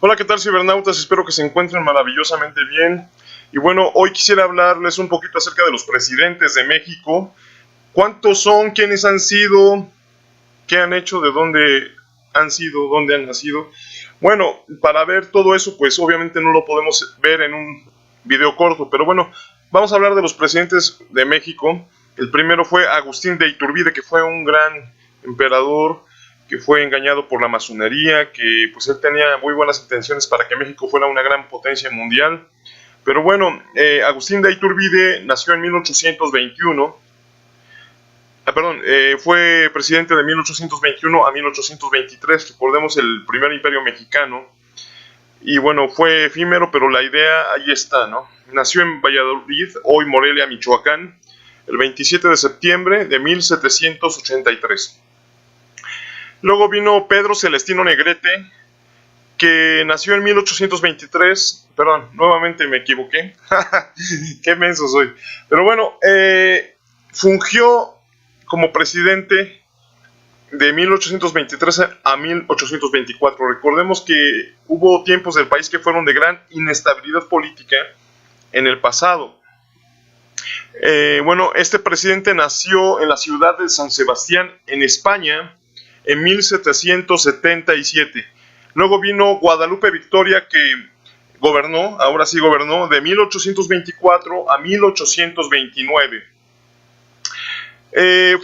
Hola, ¿qué tal, cibernautas? Espero que se encuentren maravillosamente bien. Y bueno, hoy quisiera hablarles un poquito acerca de los presidentes de México. ¿Cuántos son? ¿Quiénes han sido? ¿Qué han hecho? ¿De dónde han sido? ¿Dónde han nacido? Bueno, para ver todo eso, pues obviamente no lo podemos ver en un video corto, pero bueno, vamos a hablar de los presidentes de México. El primero fue Agustín de Iturbide, que fue un gran emperador, que fue engañado por la masonería, que pues él tenía muy buenas intenciones para que México fuera una gran potencia mundial. Pero bueno, Agustín de Iturbide nació en 1821. Fue presidente de 1821 a 1823, recordemos el primer imperio mexicano. Y bueno, fue efímero, pero la idea ahí está, ¿no? Nació en Valladolid, hoy Morelia, Michoacán, el 27 de septiembre de 1783. Luego vino Pedro Celestino Negrete, que nació en 1823. Perdón, nuevamente me equivoqué. Qué menso soy. Pero bueno, fungió como presidente de 1823 a 1824. Recordemos que hubo tiempos del país que fueron de gran inestabilidad política en el pasado. Bueno, este presidente nació en la ciudad de San Sebastián, en España, en 1777. Luego vino Guadalupe Victoria, que gobernó, ahora sí gobernó, de 1824 a 1829.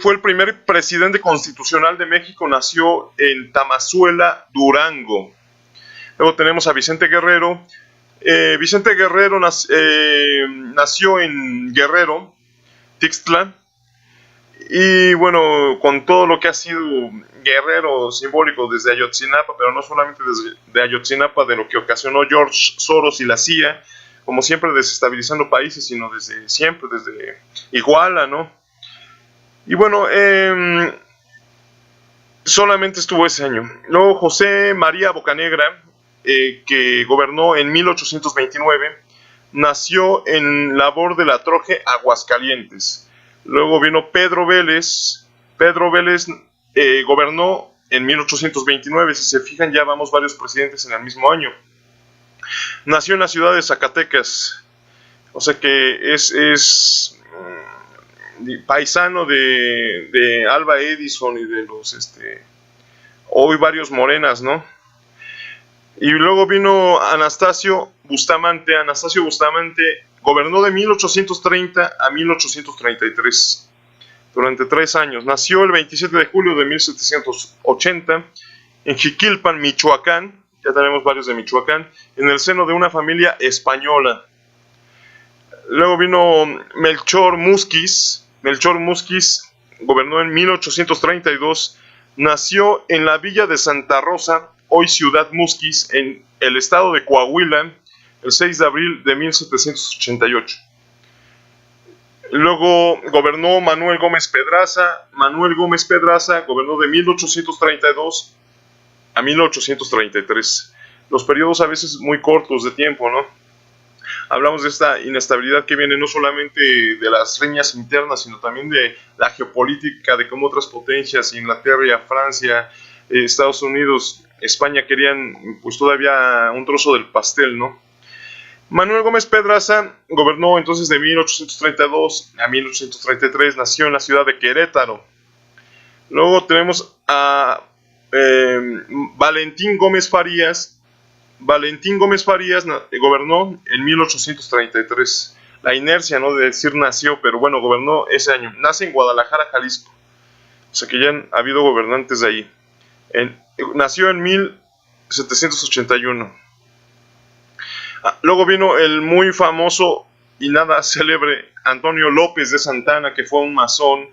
Fue el primer presidente constitucional de México, nació en Tamazuela, Durango. Luego tenemos a Vicente Guerrero. Vicente Guerrero nació en Guerrero, Tixtla. Y bueno, con todo lo que ha sido Guerrero simbólico desde Ayotzinapa, pero no solamente desde Ayotzinapa, de lo que ocasionó George Soros y la CIA, como siempre desestabilizando países, sino desde siempre, desde Iguala, ¿no? Y bueno, solamente estuvo ese año. Luego José María Bocanegra, que gobernó en 1829, nació en Labor de la Troje, Aguascalientes. Luego vino Pedro Vélez. Pedro Vélez gobernó en 1829. Si se fijan, ya vamos varios presidentes en el mismo año. Nació en la ciudad de Zacatecas. O sea que es paisano de Alba Edison y de los hoy varios morenas, ¿no? Y luego vino Anastasio Bustamante. Anastasio Bustamante gobernó de 1830 a 1833, durante 3 años. Nació el 27 de julio de 1780 en Jiquilpan, Michoacán. Ya tenemos varios de Michoacán, en el seno de una familia española. Luego vino Melchor Musquiz. Melchor Musquiz gobernó en 1832. Nació en la villa de Santa Rosa, hoy Ciudad Musquiz, en el estado de Coahuila, el 6 de abril de 1788. Luego gobernó Manuel Gómez Pedraza. Manuel Gómez Pedraza gobernó de 1832 a 1833. Los periodos a veces muy cortos de tiempo, ¿no? Hablamos de esta inestabilidad que viene no solamente de las riñas internas, sino también de la geopolítica, de cómo otras potencias, Inglaterra, Francia, Estados Unidos, España, querían pues todavía un trozo del pastel, ¿no? Manuel Gómez Pedraza gobernó entonces de 1832 a 1833, nació en la ciudad de Querétaro. Luego tenemos a Valentín Gómez Farías. Valentín Gómez Farías gobernó en 1833. La inercia, ¿no?, de decir nació, pero bueno, gobernó ese año. Nace en Guadalajara, Jalisco. O sea que ya han habido gobernantes de ahí. Nació en 1781. Luego vino el muy famoso y nada célebre Antonio López de Santana, que fue un masón,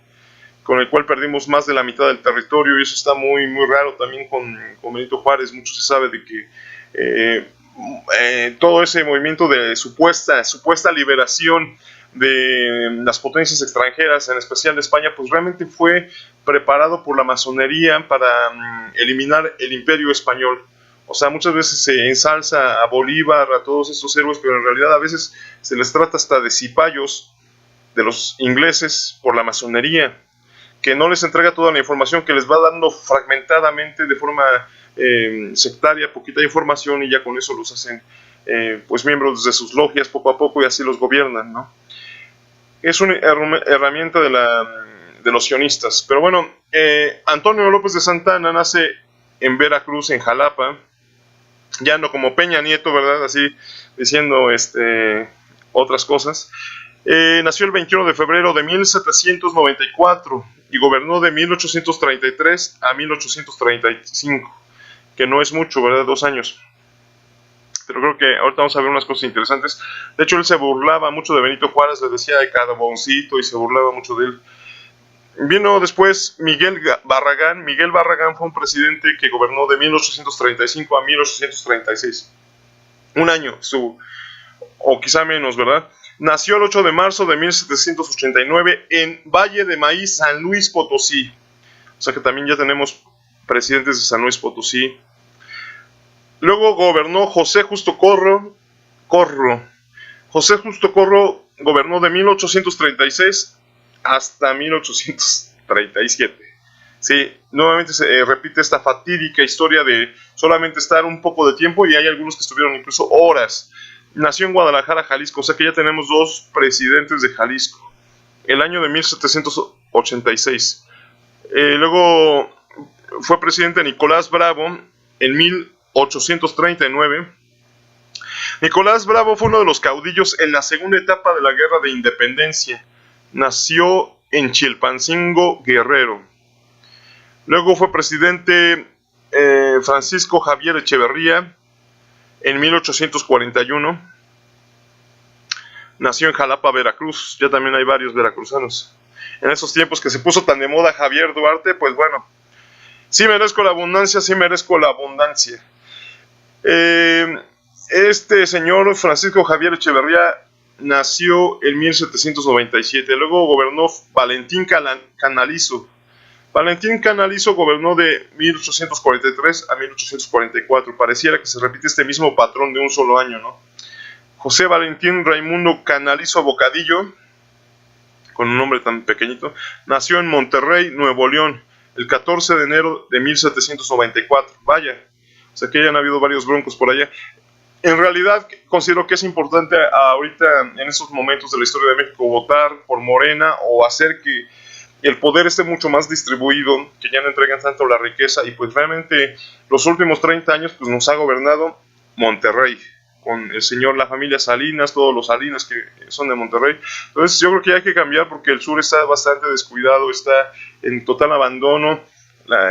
con el cual perdimos más de la mitad del territorio, y eso está muy, muy raro también con Benito Juárez. Mucho se sabe de que todo ese movimiento de supuesta liberación de las potencias extranjeras, en especial de España, pues realmente fue preparado por la masonería para eliminar el imperio español. O sea, muchas veces se ensalza a Bolívar, a todos estos héroes, pero en realidad a veces se les trata hasta de cipayos de los ingleses por la masonería, que no les entrega toda la información, que les va dando fragmentadamente de forma sectaria, poquita información, y ya con eso los hacen pues miembros de sus logias poco a poco, y así los gobiernan, ¿no? Es una herramienta de los sionistas. Pero bueno, Antonio López de Santana nace en Veracruz, en Jalapa, ya no como Peña Nieto, ¿verdad? Así diciendo otras cosas. Nació el 21 de febrero de 1794 y gobernó de 1833 a 1835, que no es mucho, ¿verdad? 2 años. Pero creo que ahorita vamos a ver unas cosas interesantes. De hecho, él se burlaba mucho de Benito Juárez, le decía de carboncito y se burlaba mucho de él. Vino después Miguel Barragán. Miguel Barragán fue un presidente que gobernó de 1835 a 1836. Un año estuvo, o quizá menos, ¿verdad? Nació el 8 de marzo de 1789 en Valle de Maíz, San Luis Potosí. O sea que también ya tenemos presidentes de San Luis Potosí. Luego gobernó José Justo Corro. José Justo Corro gobernó de 1836 hasta 1837. Sí, nuevamente se repite esta fatídica historia de solamente estar un poco de tiempo, y hay algunos que estuvieron incluso horas. Nació en Guadalajara, Jalisco, o sea que ya tenemos 2 presidentes de Jalisco. El año de 1786. Luego fue presidente Nicolás Bravo en 1839. Nicolás Bravo fue uno de los caudillos en la segunda etapa de la Guerra de Independencia. Nació en Chilpancingo, Guerrero. Luego fue presidente Francisco Javier Echeverría en 1841. Nació en Jalapa, Veracruz. Ya también hay varios veracruzanos. En esos tiempos que se puso tan de moda Javier Duarte, pues bueno, sí merezco la abundancia, sí merezco la abundancia. Este señor Francisco Javier Echeverría nació en 1797. Luego gobernó Valentín Canalizo. Valentín Canalizo gobernó de 1843 a 1844. Pareciera que se repite este mismo patrón de un solo año, ¿no? José Valentín Raimundo Canalizo Bocadillo, con un nombre tan pequeñito, nació en Monterrey, Nuevo León, el 14 de enero de 1794. Vaya, o sea que ya han habido varios broncos por allá. En realidad considero que es importante ahorita, en estos momentos de la historia de México, votar por Morena o hacer que el poder esté mucho más distribuido, que ya no entreguen tanto la riqueza, y pues realmente los últimos 30 años pues nos ha gobernado Monterrey, con el señor, la familia Salinas, todos los Salinas que son de Monterrey. Entonces yo creo que hay que cambiar porque el sur está bastante descuidado, está en total abandono.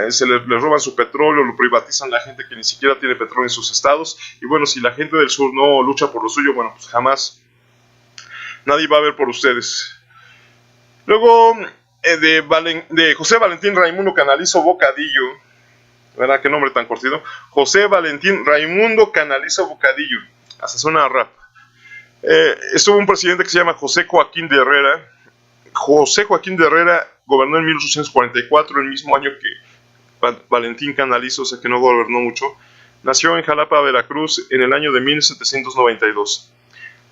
Se les roban su petróleo, lo privatizan la gente que ni siquiera tiene petróleo en sus estados, y bueno, si la gente del sur no lucha por lo suyo, bueno, pues jamás nadie va a ver por ustedes. Luego de José Valentín Raimundo Canalizo Bocadillo, ¿verdad? Qué nombre tan cortito. José Valentín Raimundo Canalizo Bocadillo, hasta suena a rap. Estuvo un presidente que se llama José Joaquín de Herrera. José Joaquín de Herrera gobernó en 1844, el mismo año que Valentín Canalizo, o sea que no gobernó mucho. Nació en Jalapa, Veracruz, en el año de 1792.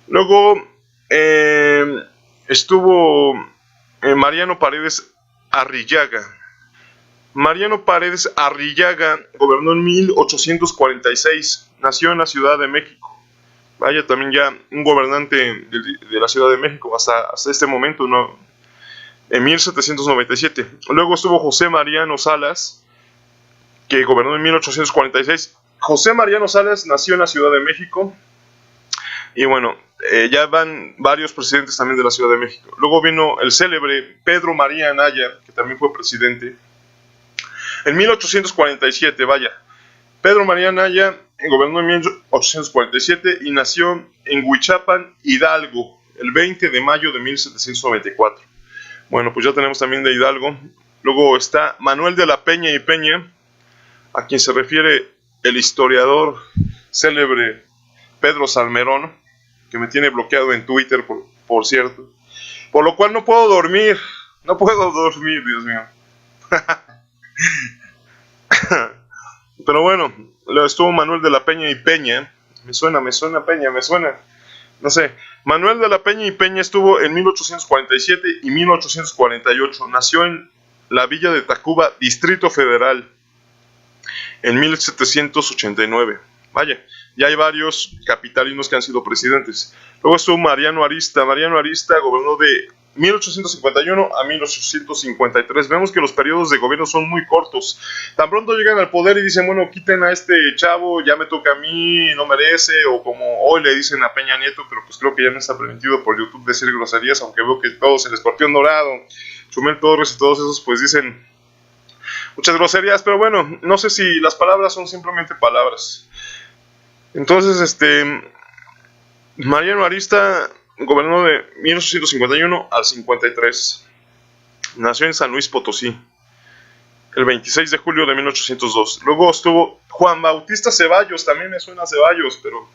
Luego estuvo Mariano Paredes Arrillaga. Mariano Paredes Arrillaga gobernó en 1846. Nació en la Ciudad de México. Vaya, también ya un gobernante de la Ciudad de México hasta este momento, ¿no? En 1797. Luego estuvo José Mariano Salas, que gobernó en 1846. José Mariano Salas nació en la Ciudad de México. Y bueno, ya van varios presidentes también de la Ciudad de México. Luego vino el célebre Pedro María Anaya, que también fue presidente. En 1847, vaya. Pedro María Anaya gobernó en 1847 y nació en Huichapan, Hidalgo, el 20 de mayo de 1794. Bueno, pues ya tenemos también de Hidalgo. Luego está Manuel de la Peña y Peña, a quien se refiere el historiador célebre Pedro Salmerón, que me tiene bloqueado en Twitter, por cierto. Por lo cual no puedo dormir. No puedo dormir, Dios mío. Pero bueno, estuvo Manuel de la Peña y Peña. Me suena Peña, me suena. No sé. Manuel de la Peña y Peña estuvo en 1847 y 1848. Nació en la villa de Tacuba, Distrito Federal. en 1789. Vaya, ya hay varios capitalinos que han sido presidentes. Luego estuvo Mariano Arista. Mariano Arista gobernó de 1851 a 1853. Vemos que los periodos de gobierno son muy cortos. Tan pronto llegan al poder y dicen, bueno, quiten a este chavo, ya me toca a mí, no merece, o como hoy le dicen a Peña Nieto, pero pues creo que ya no está permitido por YouTube decir groserías, aunque veo que todos, el Escorpión Dorado, Chumel Torres y todos esos, pues dicen muchas groserías, pero bueno, no sé si las palabras son simplemente palabras. Entonces, Mariano Arista gobernó de 1851 al 53. Nació en San Luis Potosí, el 26 de julio de 1802. Luego estuvo Juan Bautista Ceballos, también me suena Ceballos, pero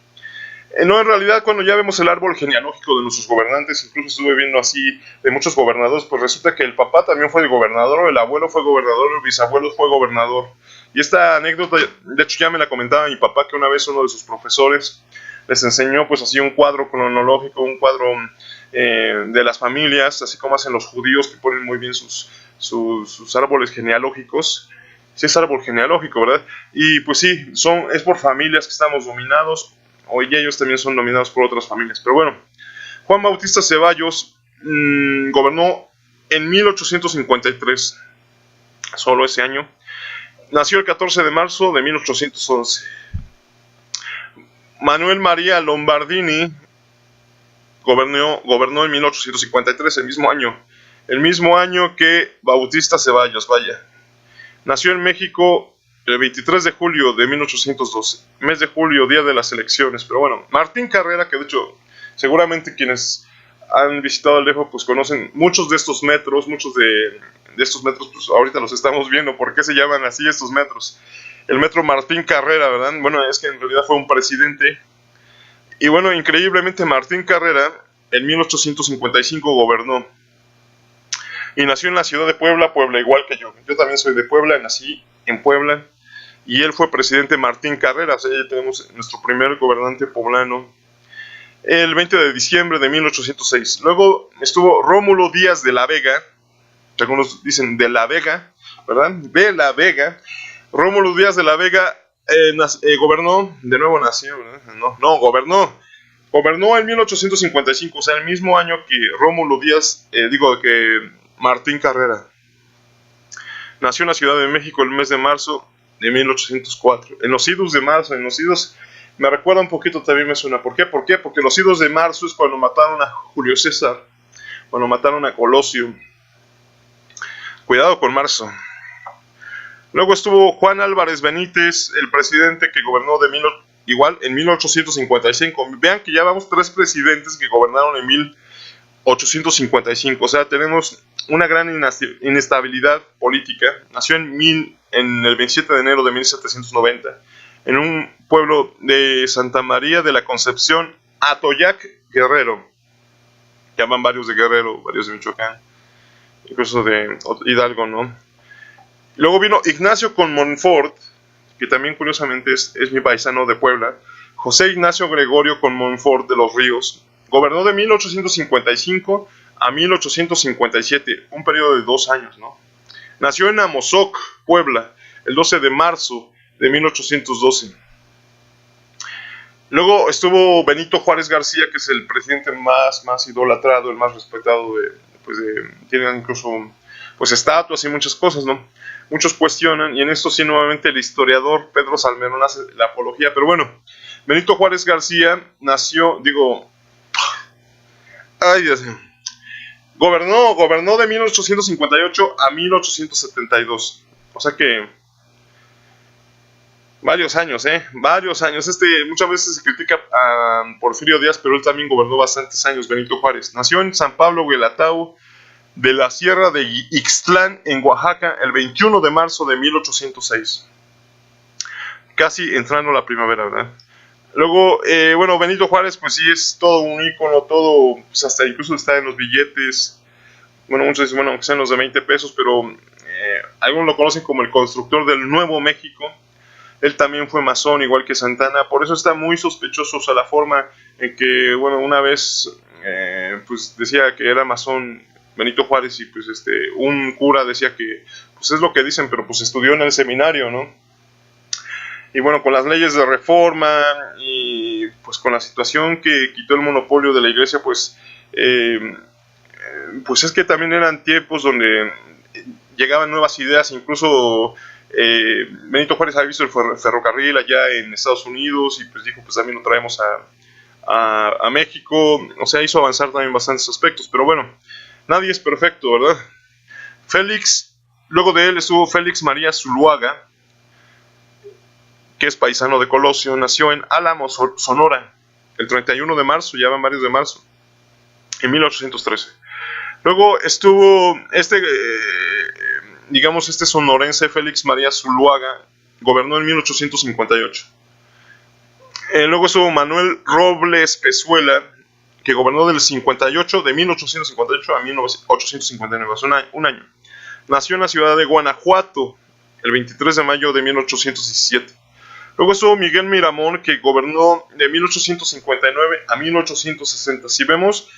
no, en realidad cuando ya vemos el árbol genealógico de nuestros gobernantes, incluso estuve viendo así de muchos gobernadores, pues resulta que el papá también fue el gobernador, el abuelo fue gobernador, el bisabuelo fue gobernador. Y esta anécdota, de hecho ya me la comentaba mi papá, que una vez uno de sus profesores les enseñó pues así un cuadro cronológico, un cuadro de las familias, así como hacen los judíos que ponen muy bien sus árboles genealógicos. Sí es árbol genealógico, ¿verdad? Y pues sí, es por familias que estamos dominados, o ellos también son dominados por otras familias. Pero bueno, Juan Bautista Ceballos gobernó en 1853, solo ese año. Nació el 14 de marzo de 1811. Manuel María Lombardini gobernó en 1853, el mismo año que Bautista Ceballos, vaya. Nació en México el 23 de julio de 1812, mes de julio, día de las elecciones. Pero bueno, Martín Carrera, que de hecho seguramente quienes han visitado el DF pues conocen muchos de estos metros, pues ahorita los estamos viendo. ¿Por qué se llaman así estos metros? El metro Martín Carrera, ¿verdad? Bueno, es que en realidad fue un presidente. Y bueno, increíblemente Martín Carrera en 1855 gobernó. Y nació en la ciudad de Puebla, igual que yo. Yo también soy de Puebla, nací en Puebla. Y él fue presidente Martín Carrera, o sea, ya tenemos nuestro primer gobernante poblano. El 20 de diciembre de 1806. Luego estuvo Rómulo Díaz de la Vega, algunos dicen de la Vega, ¿verdad? De la Vega. Rómulo Díaz de la Vega gobernó, de nuevo nació, ¿verdad? Gobernó en 1855, o sea, el mismo año que Rómulo Díaz, que Martín Carrera. Nació en la Ciudad de México el mes de marzo de 1804. En los idos de marzo, me recuerda un poquito, también me suena. ¿Por qué? Porque los idos de marzo es cuando mataron a Julio César, cuando mataron a Colosio. Cuidado con marzo. Luego estuvo Juan Álvarez Benítez, el presidente que gobernó igual en 1855. Vean que ya vamos 3 presidentes que gobernaron en 1855. O sea, tenemos una gran inestabilidad política. Nació en el 27 de enero de 1790 en un pueblo de Santa María de la Concepción, Atoyac, Guerrero. Llaman varios de Guerrero, varios de Michoacán, incluso de Hidalgo, ¿no? Luego vino Ignacio con Montfort, que también curiosamente es mi paisano de Puebla. José Ignacio Gregorio con Montfort de los Ríos. Gobernó de 1855 a 1857, un periodo de 2 años, ¿no? Nació en Amozoc, Puebla, el 12 de marzo de 1812. Luego estuvo Benito Juárez García, que es el presidente más idolatrado, el más respetado, tienen incluso pues estatuas y muchas cosas, ¿no? Muchos cuestionan, y en esto sí nuevamente el historiador Pedro Salmerón hace la apología, pero bueno, Benito Juárez García gobernó de 1858 a 1872, o sea que varios años, muchas veces se critica a Porfirio Díaz, pero él también gobernó bastantes años, Benito Juárez. Nació en San Pablo, Guelatao, de la Sierra de Ixtlán, en Oaxaca, el 21 de marzo de 1806. Casi entrando la primavera, ¿verdad? Luego, Benito Juárez, pues sí es todo un ícono, todo, pues hasta incluso está en los billetes. Bueno, muchos dicen, aunque sean los de 20 pesos, pero algunos lo conocen como el constructor del Nuevo México. Él también fue masón, igual que Santana, por eso está muy sospechoso, o sea, la forma en que, una vez, pues decía que era masón Benito Juárez, y pues un cura decía que, pues es lo que dicen, pero pues estudió en el seminario, ¿no? Y bueno, con las leyes de reforma y pues con la situación que quitó el monopolio de la iglesia, pues es que también eran tiempos donde llegaban nuevas ideas, incluso Benito Juárez había visto el ferrocarril allá en Estados Unidos y pues dijo, pues también lo traemos a México, o sea, hizo avanzar también bastantes aspectos, pero bueno, nadie es perfecto, ¿verdad? Luego de él estuvo Félix María Zuluaga, que es paisano de Colosio, nació en Álamo, Sonora, el 31 de marzo, ya van varios de marzo, en 1813. Luego estuvo este sonorense Félix María Zuluaga, gobernó en 1858. Luego estuvo Manuel Robles Pezuela, que gobernó de 1858 a 1859, un año. Nació en la ciudad de Guanajuato, el 23 de mayo de 1817. Luego estuvo Miguel Miramón, que gobernó de 1859 a 1860. Si vemos,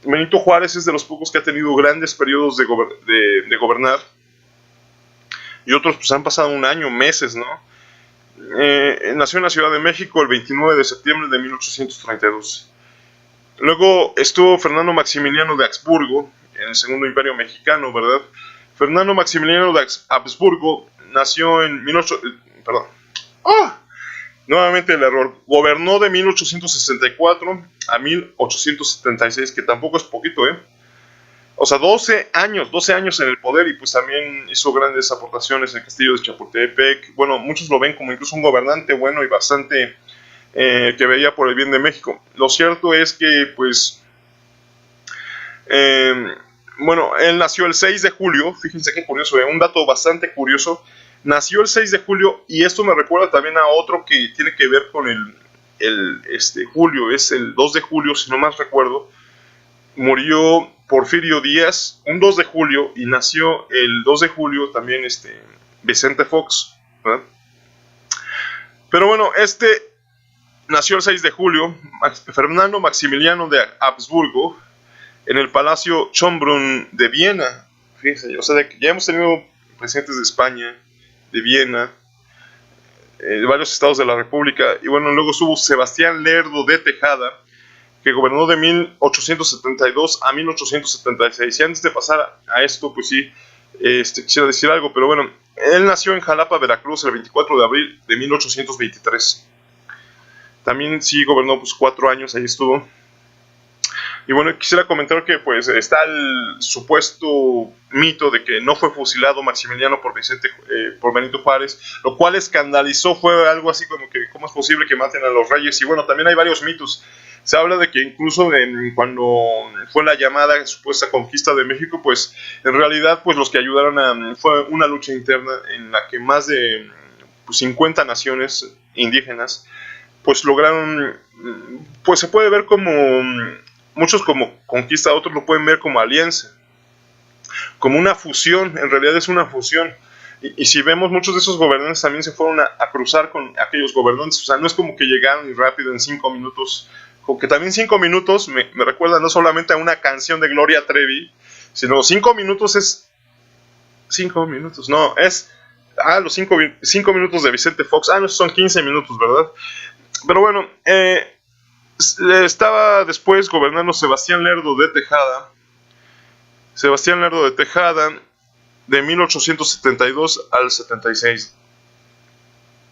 Benito Juárez es de los pocos que ha tenido grandes periodos de gobernar. Y otros pues han pasado un año, meses, ¿no? Nació en la Ciudad de México el 29 de septiembre de 1832. Luego estuvo Fernando Maximiliano de Habsburgo, en el Segundo Imperio Mexicano, ¿verdad? Fernando Maximiliano de Habsburgo nació en nuevamente el error. Gobernó de 1864 a 1876, que tampoco es poquito, ¿eh? O sea, 12 años en el poder, y pues también hizo grandes aportaciones en el castillo de Chapultepec. Bueno, muchos lo ven como incluso un gobernante bueno y bastante que veía por el bien de México. Lo cierto es que, pues, bueno, él nació el 6 de julio, fíjense qué curioso, un dato bastante curioso. Nació el 6 de julio, y esto me recuerda también a otro que tiene que ver con julio, es el 2 de julio, si no más recuerdo. Murió Porfirio Díaz un 2 de julio, y nació el 2 de julio también Vicente Fox, ¿verdad? Pero bueno, nació el 6 de julio, Fernando Maximiliano de Habsburgo, en el Palacio Schönbrunn de Viena. Fíjense, o sea, ya hemos tenido presidentes de España, de Viena, de varios estados de la República. Y bueno, luego estuvo Sebastián Lerdo de Tejada, que gobernó de 1872 a 1876. Y antes de pasar a esto, pues sí, quisiera decir algo, pero bueno, él nació en Jalapa, Veracruz, el 24 de abril de 1823. También sí gobernó pues 4 años, ahí estuvo. Y bueno, quisiera comentar que pues está el supuesto mito de que no fue fusilado Maximiliano por Benito Juárez, lo cual escandalizó, fue algo así como que cómo es posible que maten a los reyes. Y bueno, también hay varios mitos. Se habla de que incluso cuando fue la llamada supuesta conquista de México, pues en realidad pues los que ayudaron fue una lucha interna en la que más de 50 naciones indígenas pues lograron, pues se puede ver como muchos como conquista, otros lo pueden ver como alianza, como una fusión. En realidad es una fusión. Y si vemos, muchos de esos gobernantes también se fueron a cruzar con aquellos gobernantes. O sea, no es como que llegaron y rápido en 5 minutos. Que también 5 minutos me recuerda no solamente a una canción de Gloria Trevi, sino 5 minutos es 5 minutos, no, es los 5 minutos de Vicente Fox. No, son 15 minutos, ¿verdad? Pero bueno, estaba después gobernando Sebastián Lerdo de Tejada. Sebastián Lerdo de Tejada, de 1872 al 76.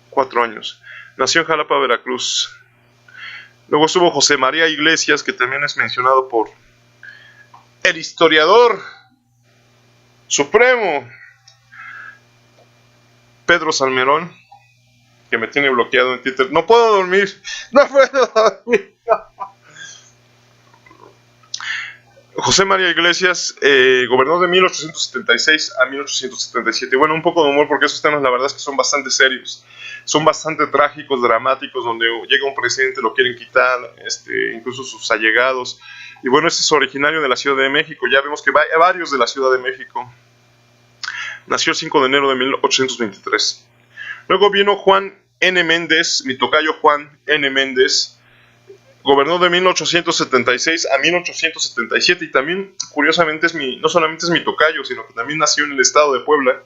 4 años. Nació en Jalapa, Veracruz. Luego estuvo José María Iglesias, que también es mencionado por el historiador supremo Pedro Salmerón, que me tiene bloqueado en Twitter. No puedo dormir. José María Iglesias gobernó de 1876 a 1877. Bueno, un poco de humor porque esos temas la verdad es que son bastante serios. Son bastante trágicos, dramáticos, donde llega un presidente, lo quieren quitar, incluso sus allegados. Y bueno, este es originario de la Ciudad de México. Ya vemos que hay varios de la Ciudad de México. Nació el 5 de enero de 1823. Luego vino Juan N. Méndez, mi tocayo Juan N. Méndez. Gobernó de 1876 a 1877 y también, curiosamente, no solamente es mi tocayo, sino que también nació en el estado de Puebla.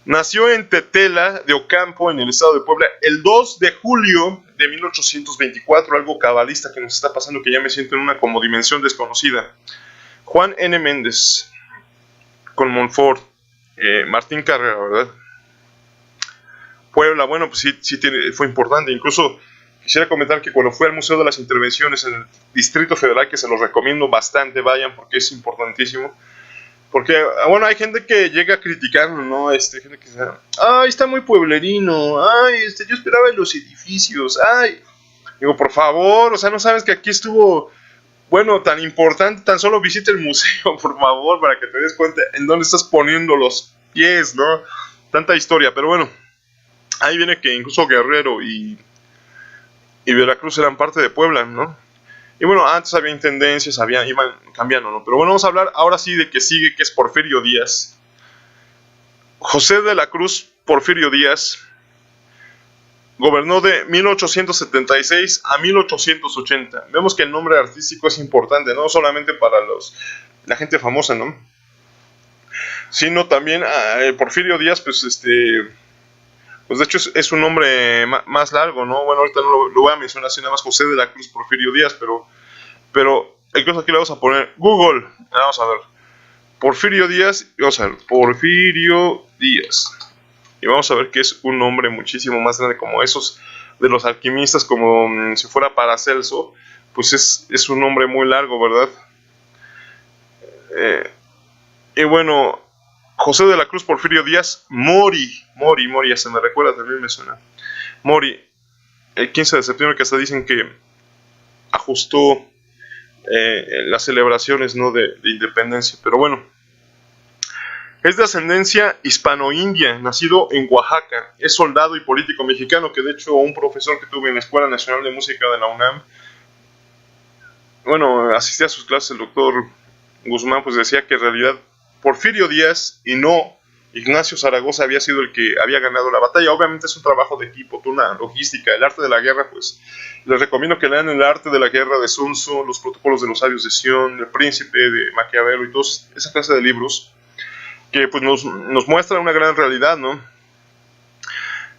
Nació en Tetela de Ocampo, en el estado de Puebla, el 2 de julio de 1824, algo cabalista que nos está pasando, que ya me siento en una como dimensión desconocida. Juan N. Méndez, con Montfort, Martín Carrera, ¿verdad? Puebla, bueno, pues sí fue importante. Incluso quisiera comentar que cuando fui al Museo de las Intervenciones en el Distrito Federal, que se los recomiendo bastante, vayan porque es importantísimo. Porque, bueno, hay gente que llega a criticarlo, ¿no? Gente que dice, ay, está muy pueblerino, ay, yo esperaba en los edificios, ay. Digo, por favor, o sea, no sabes que aquí estuvo, bueno, tan importante, tan solo visita el museo, por favor, para que te des cuenta en dónde estás poniendo los pies, ¿no? Tanta historia, pero bueno, ahí viene que incluso Guerrero y Veracruz eran parte de Puebla, ¿no? Y bueno, antes había intendencias, iban cambiando, ¿no? Pero bueno, vamos a hablar ahora sí de que sigue, que es Porfirio Díaz. José de la Cruz Porfirio Díaz gobernó de 1876 a 1880. Vemos que el nombre artístico es importante, no solamente para la gente famosa, ¿no? Sino también Porfirio Díaz, pues pues de hecho es un nombre más largo, ¿no? Bueno, ahorita no lo voy a mencionar así nada más, José de la Cruz Porfirio Díaz, pero incluso aquí le vamos a poner Google. Vamos a ver. Porfirio Díaz, vamos a ver, Porfirio Díaz. Y vamos a ver que es un nombre muchísimo más grande, como esos de los alquimistas, como si fuera Paracelso, pues es un nombre muy largo, ¿verdad? Y bueno, José de la Cruz Porfirio Díaz Mori, ya se me recuerda, también me suena. Mori, el 15 de septiembre, que hasta dicen que ajustó las celebraciones, ¿no?, de independencia. Pero bueno, es de ascendencia hispano-india, nacido en Oaxaca. Es soldado y político mexicano, que de hecho un profesor que tuve en la Escuela Nacional de Música de la UNAM, bueno, asistía a sus clases, el doctor Guzmán, pues decía que en realidad Porfirio Díaz y no Ignacio Zaragoza había sido el que había ganado la batalla. Obviamente es un trabajo de equipo, una logística. El arte de la guerra, pues les recomiendo que lean El arte de la guerra de Sun Tzu, Los protocolos de los sabios de Sion, El príncipe de Maquiavelo y toda esa clase de libros que pues nos muestran una gran realidad, ¿no?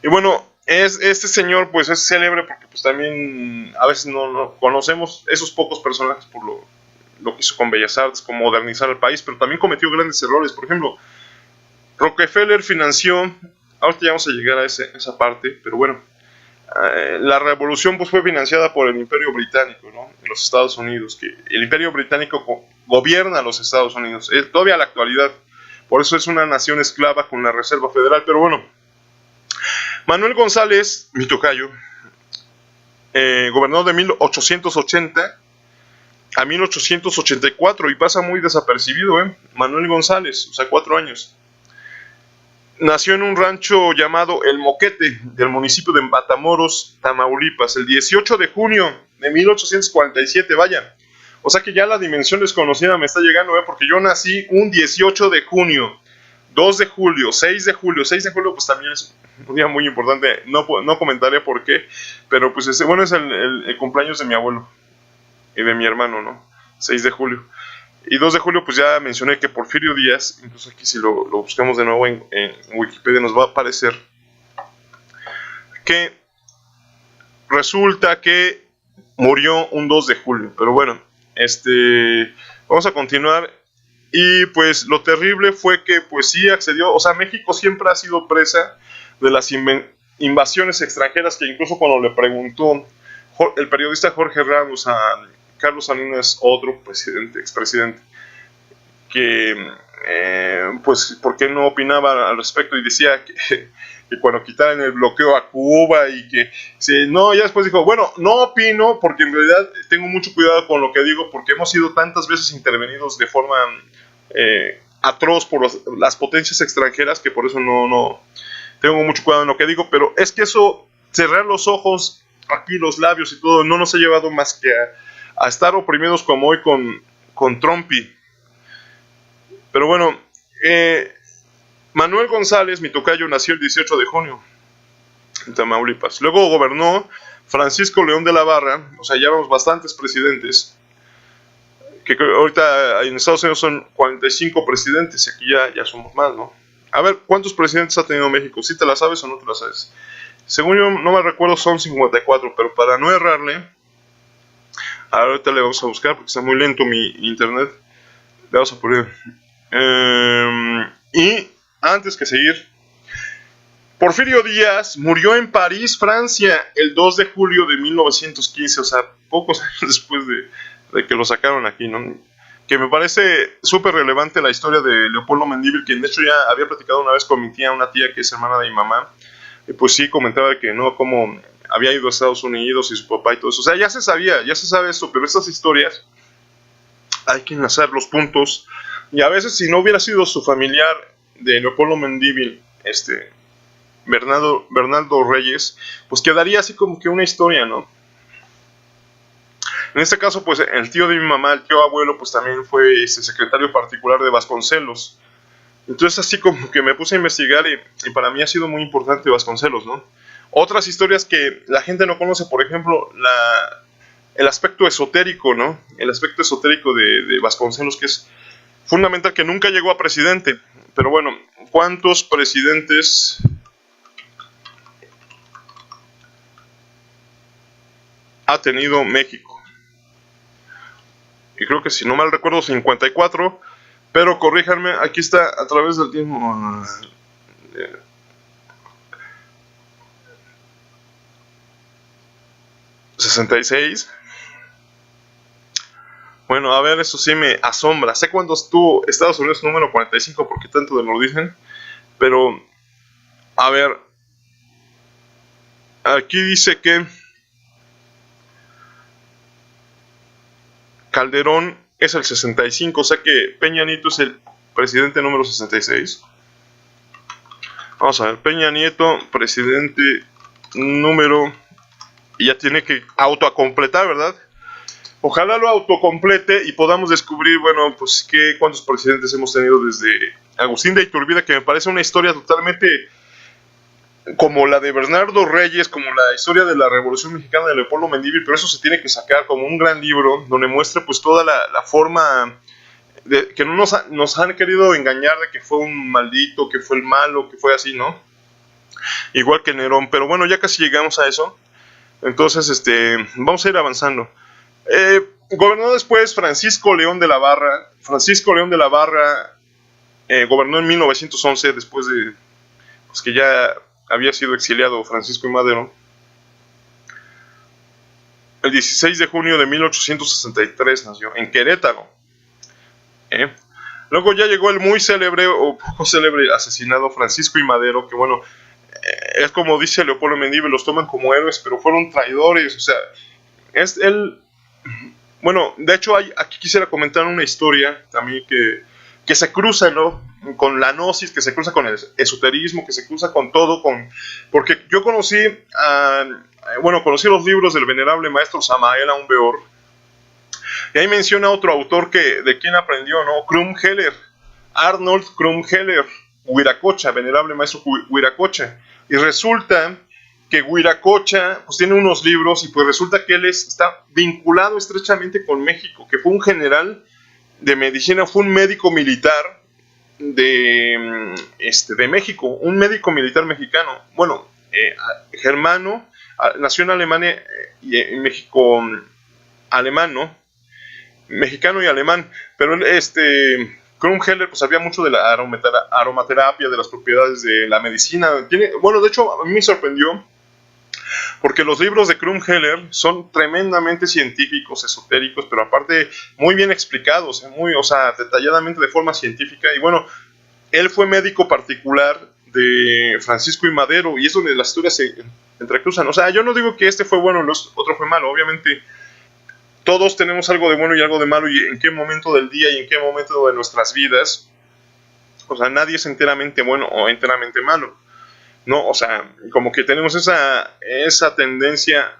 Y bueno, este señor pues es célebre porque pues también a veces no conocemos esos pocos personajes por lo que hizo con Bellas Artes, con modernizar el país, pero también cometió grandes errores. Por ejemplo, Rockefeller financió, ahorita ya vamos a llegar a esa parte, pero bueno, la revolución pues fue financiada por el Imperio Británico, ¿no?, en los Estados Unidos, que el Imperio Británico gobierna a los Estados Unidos, todavía a la actualidad, por eso es una nación esclava con la Reserva Federal. Pero bueno, Manuel González, mi tocayo, gobernó de 1880 a 1884 y pasa muy desapercibido, Manuel González, o sea, 4 años. Nació en un rancho llamado El Moquete, del municipio de Matamoros, Tamaulipas, el 18 de junio de 1847, vaya. O sea que ya la dimensión desconocida me está llegando, porque yo nací un 18 de junio, 2 de julio, 6 de julio, 6 de julio pues también es un día muy importante, no comentaré por qué, pero pues bueno, es el cumpleaños de mi abuelo y de mi hermano, ¿no? 6 de julio. Y 2 de julio, pues ya mencioné que Porfirio Díaz, incluso aquí si lo buscamos de nuevo en Wikipedia nos va a aparecer que resulta que murió un 2 de julio. Pero bueno, vamos a continuar. Y pues lo terrible fue que pues sí accedió, o sea, México siempre ha sido presa de las invasiones extranjeras, que incluso cuando le preguntó el periodista Jorge Ramos a Carlos Salinas, otro expresidente, que pues por qué no opinaba al respecto, y decía que cuando quitaran el bloqueo a Cuba y que no, ya después dijo, bueno, no opino porque en realidad tengo mucho cuidado con lo que digo, porque hemos sido tantas veces intervenidos de forma atroz por las potencias extranjeras, que por eso no tengo mucho cuidado en lo que digo. Pero es que eso, cerrar los ojos, aquí los labios y todo, no nos ha llevado más que a estar oprimidos como hoy con Trumpy. Pero bueno, Manuel González, mi tocayo, nació el 18 de junio en Tamaulipas. Luego gobernó Francisco León de la Barra, o sea, ya vemos bastantes presidentes, que ahorita en Estados Unidos son 45 presidentes, aquí ya somos más, ¿no? A ver, ¿cuántos presidentes ha tenido México? ¿Sí te la sabes o no te la sabes? Según yo no me recuerdo son 54, pero para no errarle, ahorita le vamos a buscar porque está muy lento mi internet. Le vamos a poner. Y antes que seguir, Porfirio Díaz murió en París, Francia, el 2 de julio de 1915, o sea, pocos años después de que lo sacaron aquí, ¿no? Que me parece súper relevante la historia de Leopoldo Mendívil, que de hecho ya había platicado una vez con mi tía, una tía que es hermana de mi mamá, y pues sí comentaba que no, como había ido a Estados Unidos y su papá y todo eso, o sea, ya se sabía, ya se sabe eso, pero estas historias hay que enlazar los puntos, y a veces si no hubiera sido su familiar de Leopoldo Mendívil, Bernardo Reyes, pues quedaría así como que una historia, ¿no? En este caso, pues el tío de mi mamá, el tío abuelo, pues también fue secretario particular de Vasconcelos. Entonces así como que me puse a investigar y para mí ha sido muy importante Vasconcelos, ¿no? Otras historias que la gente no conoce, por ejemplo, el aspecto esotérico, ¿no? El aspecto esotérico de Vasconcelos, que es fundamental, que nunca llegó a presidente. Pero bueno, ¿cuántos presidentes ha tenido México? Y creo que si no mal recuerdo 54, pero corríjanme, aquí está a través del tiempo. 66. Bueno, a ver, eso sí me asombra. Sé cuándo estuvo Estados Unidos número 45, porque tanto de lo dicen, pero a ver, aquí dice que Calderón es el 65, o sea que Peña Nieto es el presidente número 66. Vamos a ver, Peña Nieto, presidente número... Y ya tiene que autocompletar, ¿verdad? Ojalá lo autocomplete y podamos descubrir, bueno, pues cuántos presidentes hemos tenido desde Agustín de Iturbide, que me parece una historia totalmente como la de Bernardo Reyes, como la historia de la Revolución Mexicana de Leopoldo Mendívil, pero eso se tiene que sacar como un gran libro donde muestre pues toda la forma que no nos han querido engañar de que fue un maldito, que fue el malo, que fue así, ¿no? Igual que Nerón, pero bueno, ya casi llegamos a eso. Entonces, vamos a ir avanzando. Gobernó después Francisco León de la Barra. Francisco León de la Barra gobernó en 1911, después de pues, que ya había sido exiliado Francisco I. Madero. El 16 de junio de 1863 nació en Querétaro. Luego ya llegó el muy célebre o poco célebre asesinado Francisco I. Madero, que bueno, es como dice Leopoldo Mendívil, los toman como héroes, pero fueron traidores, o sea, es él. Bueno, de hecho aquí quisiera comentar una historia también que se cruza, ¿no? Con la gnosis, que se cruza con el esoterismo, que se cruza con todo, porque yo conocí los libros del venerable maestro Samael Aumbeor, y ahí menciona otro autor de quien aprendió, ¿no? Krumheller, Arnold Krumheller, Huiracocha, venerable maestro Huiracocha, y resulta que Huiracocha pues tiene unos libros y pues resulta que él está vinculado estrechamente con México, que fue un general de medicina, fue un médico militar de México, un médico militar mexicano, bueno, germano, nació en Alemania y en México, alemán, ¿no? Mexicano y alemán, pero Krumheller pues sabía mucho de la aromaterapia, de las propiedades de la medicina. Bueno, de hecho a mí me sorprendió porque los libros de Krumheller son tremendamente científicos, esotéricos, pero aparte muy bien explicados, detalladamente de forma científica. Y bueno, él fue médico particular de Francisco I. Madero, y es donde las historias se entrecruzan. O sea, yo no digo que este fue bueno y el otro fue malo, obviamente todos tenemos algo de bueno y algo de malo, y en qué momento del día y en qué momento de nuestras vidas, o sea, nadie es enteramente bueno o enteramente malo, ¿no? O sea, como que tenemos esa tendencia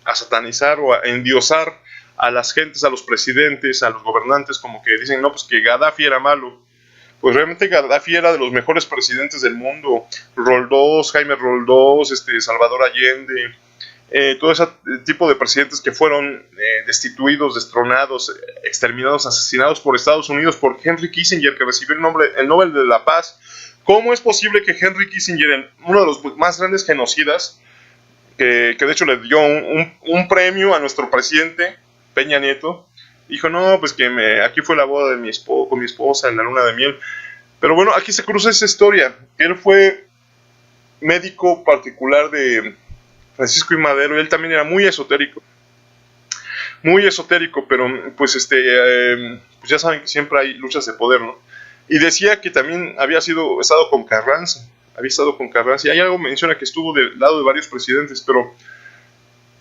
a satanizar o a endiosar a las gentes, a los presidentes, a los gobernantes, como que dicen, no, pues que Gaddafi era malo. Pues realmente Gaddafi era de los mejores presidentes del mundo. Roldós, Jaime Roldós, Salvador Allende, todo ese tipo de presidentes que fueron destituidos, destronados, exterminados, asesinados por Estados Unidos, por Henry Kissinger, que recibió el Nobel de la Paz. ¿Cómo es posible que Henry Kissinger, uno de los más grandes genocidas, que de hecho le dio un premio a nuestro presidente Peña Nieto, dijo, no, pues que aquí fue la boda de con mi esposa en la luna de miel? Pero bueno, aquí se cruza esa historia. Él fue médico particular de Francisco I. Madero, y él también era muy esotérico, pero pues pues ya saben que siempre hay luchas de poder, ¿no? Y decía que también había estado con Carranza, y hay algo menciona que estuvo del lado de varios presidentes, pero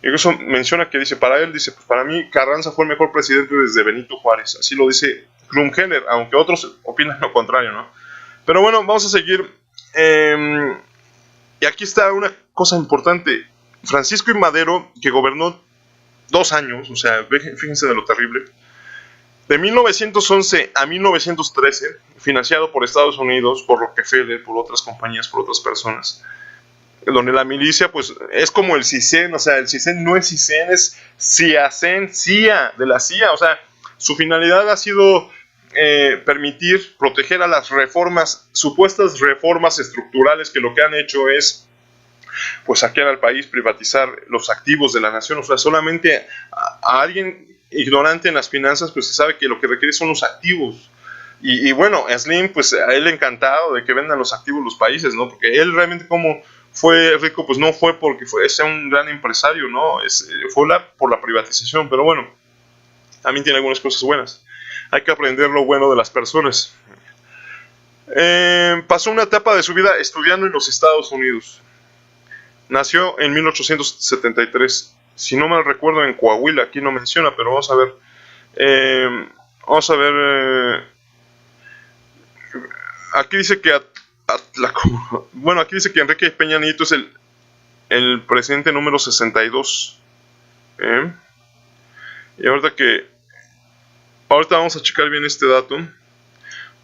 incluso menciona que dice, pues para mí Carranza fue el mejor presidente desde Benito Juárez, así lo dice Krumkeller, aunque otros opinan lo contrario, ¿no? Pero bueno, vamos a seguir. Y aquí está una cosa importante. Francisco I. Madero, que gobernó 2 años, o sea, fíjense de lo terrible, de 1911 a 1913, financiado por Estados Unidos, por Rockefeller, por otras compañías, por otras personas, donde la milicia, pues, es como el CISEN, o sea, el CISEN no es CISEN, es CIACEN, CIA, de la CIA, o sea, su finalidad ha sido permitir, proteger a las supuestas reformas estructurales, que lo que han hecho es pues saquear al país, privatizar los activos de la nación. O sea, solamente a alguien ignorante en las finanzas pues se sabe que lo que requiere son los activos. Y bueno, Slim, pues a él encantado de que vendan los activos los países, ¿no? Porque él realmente como fue rico, pues no fue porque sea un gran empresario, ¿no? Fue por la privatización, pero bueno, también tiene algunas cosas buenas. Hay que aprender lo bueno de las personas. Pasó una etapa de su vida estudiando en los Estados Unidos. Nació en 1873. Si no mal recuerdo, en Coahuila. Aquí no menciona, pero vamos a ver. Aquí dice que aquí dice que Enrique Peña Nieto es el presidente número 62. Y ahorita vamos a checar bien este dato,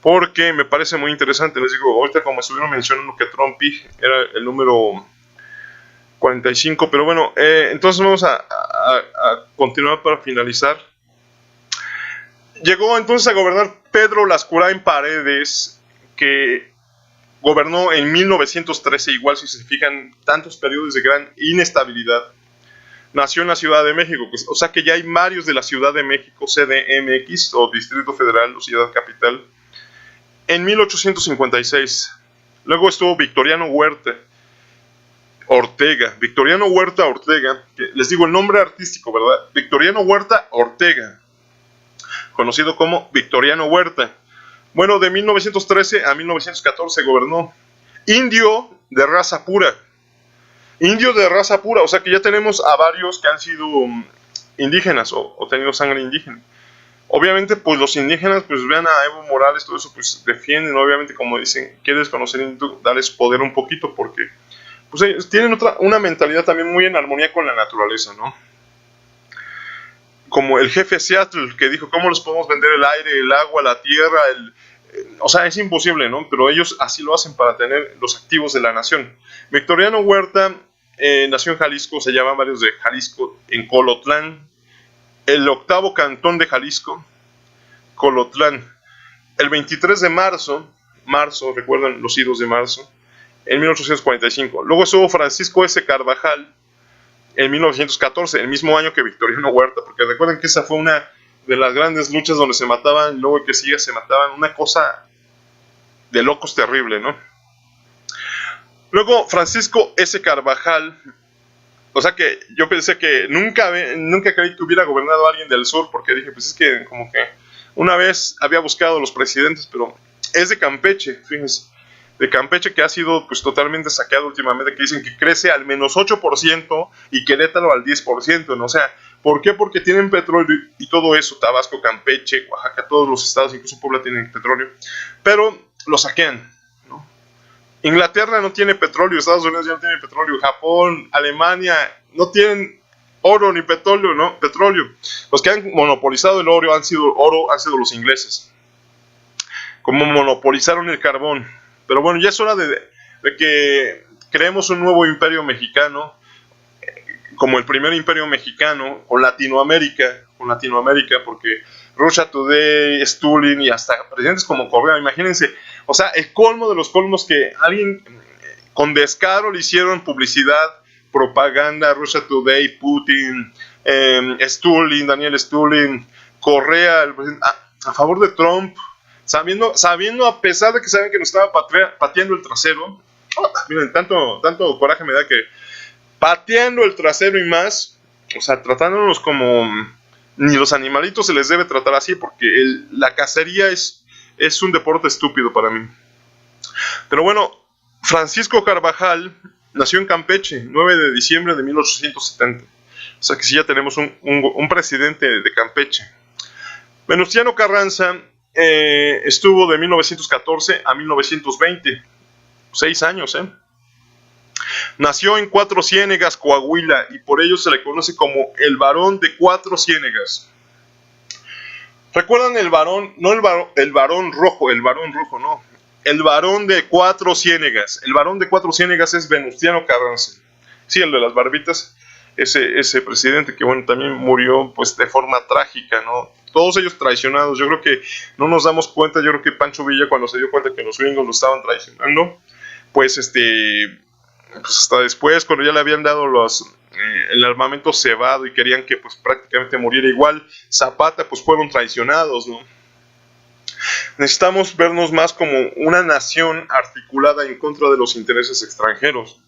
porque me parece muy interesante. Les digo, ahorita como estuvieron mencionando que Trumpy era el número 45, pero bueno, entonces vamos a continuar para finalizar. Llegó entonces a gobernar Pedro Lascurain Paredes, que gobernó en 1913, igual si se fijan, tantos periodos de gran inestabilidad. Nació en la Ciudad de México, pues, o sea que ya hay varios de la Ciudad de México, CDMX o Distrito Federal o Ciudad Capital, en 1856. Luego estuvo Victoriano Huerta Ortega, que les digo el nombre artístico, ¿verdad? Victoriano Huerta Ortega, conocido como Victoriano Huerta. Bueno, de 1913 a 1914 gobernó. Indio de raza pura, o sea que ya tenemos a varios que han sido indígenas o tenido sangre indígena. Obviamente, pues los indígenas, pues vean a Evo Morales, todo eso, pues defienden, obviamente, como dicen, quieres conocer indígena, darles poder un poquito, porque pues ellos tienen una mentalidad también muy en armonía con la naturaleza, ¿no? Como el jefe Seattle, que dijo, ¿cómo les podemos vender el aire, el agua, la tierra? O sea, es imposible, ¿no? Pero ellos así lo hacen para tener los activos de la nación. Victoriano Huerta nació en Jalisco, se llaman varios de Jalisco, en Colotlán, el 8º cantón de Jalisco, Colotlán. El 23 de marzo, recuerdan los idos de marzo, en 1845. Luego estuvo Francisco S. Carvajal en 1914, el mismo año que Victoriano Huerta, porque recuerden que esa fue una de las grandes luchas donde se mataban, y luego que sigue se mataban, una cosa de locos terrible, ¿no? Luego Francisco S. Carvajal, o sea que yo pensé que nunca creí que hubiera gobernado alguien del sur, porque dije, pues es que como que una vez había buscado los presidentes, pero es de Campeche, fíjense, de Campeche, que ha sido pues totalmente saqueado últimamente, que dicen que crece al menos 8% y Querétaro al 10%, ¿no? O sea, ¿por qué? Porque tienen petróleo y todo eso, Tabasco, Campeche, Oaxaca, todos los estados, incluso Puebla, tienen petróleo, pero lo saquean, ¿no? Inglaterra no tiene petróleo, Estados Unidos ya no tiene petróleo, Japón, Alemania no tienen oro ni petróleo, ¿no? Petróleo. Los que han monopolizado el oro han sido los ingleses, como monopolizaron el carbón. Pero bueno, ya es hora de que creemos un nuevo imperio mexicano como el primer imperio mexicano, con Latinoamérica, porque Russia Today, Stulin y hasta presidentes como Correa, imagínense, o sea, el colmo de los colmos que alguien con descaro le hicieron publicidad, propaganda, Russia Today, Putin, Stulin, Daniel Stulin, Correa, a favor de Trump, sabiendo a pesar de que saben que nos estaba pateando el trasero. Miren, tanto coraje me da que pateando el trasero y más, o sea, tratándonos como ni los animalitos se les debe tratar así, porque la cacería es un deporte estúpido para mí. Pero bueno, Francisco Carvajal nació en Campeche, 9 de diciembre de 1870. O sea que sí ya tenemos un presidente de Campeche. Venustiano Carranza estuvo de 1914 a 1920. 6 años, Nació en Cuatro Ciénegas, Coahuila, y por ello se le conoce como el Varón de Cuatro Ciénegas. ¿Recuerdan el varón? No el varón rojo, no. El Varón de Cuatro Ciénegas. El Varón de Cuatro Ciénegas es Venustiano Carranza. Sí, el de las barbitas. Ese presidente que, bueno, también murió pues de forma trágica, ¿no? Todos ellos traicionados. Yo creo que no nos damos cuenta. Yo creo que Pancho Villa, cuando se dio cuenta que los gringos lo estaban traicionando, pues pues hasta después, cuando ya le habían dado el armamento cebado y querían que pues prácticamente muriera igual Zapata, pues fueron traicionados, ¿no? Necesitamos vernos más como una nación articulada en contra de los intereses extranjeros,